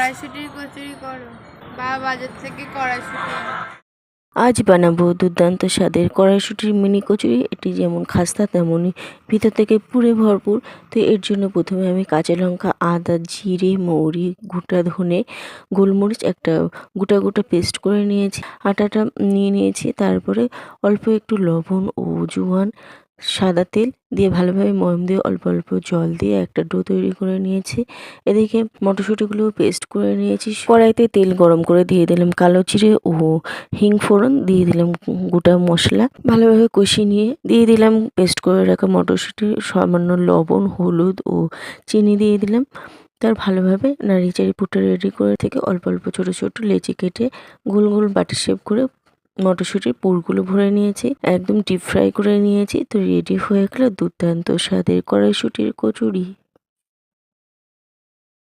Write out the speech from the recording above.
কড়াইশুঁটির কচুরি করো বা বাজার থেকে কড়াইশুঁটি আজ বানাবো দুর্দান্ত স্বাদের কড়াইশুঁটির মিনি কচুরি। এটি যেমন খাস্তা তেমনই ভিতর থেকে পুরে ভরপুর। তো এর জন্য প্রথমে আমি কাঁচা লঙ্কা, আদা, জিরে, মৌরি, গোটা ধনে, গোলমরিচ একটা গোটা গোটা পেস্ট করে নিয়েছি। আটাটা নিয়ে নিয়েছি, তারপরে অল্প একটু লবণ ও জোয়ান, সাদা তেল দিয়ে ভালোভাবে ময়ম দিয়ে অল্প অল্প জল দিয়ে একটা ডো তৈরি করে নিয়েছি। এদিকে মটরশুঁটিগুলো পেস্ট করে নিয়েছি। কড়াইতে তেল গরম করে দিয়ে দিলাম কালো জিরে ও হিং ফোড়ন, দিয়ে দিলাম গোটা মশলা, ভালোভাবে কষিয়ে নিয়ে দিয়ে দিলাম পেস্ট করে রাখা মটরশুঁটি, সামান্য লবণ, হলুদ ও চিনি দিয়ে দিলাম। তার ভালোভাবে নাড়িচাড়ি পুরটা রেডি করে থেকে অল্প অল্প ছোট ছোট লেচি কেটে গোল গোল বাটি শেপ করে মটরশুঁটির পুরগুলো ভরে নিয়েছি, একদম ডিপ ফ্রাই করে নিয়েছি। তো রেডি হয়ে গেল দুর্দান্ত স্বাদের কড়াইশুঁটির কচুরি।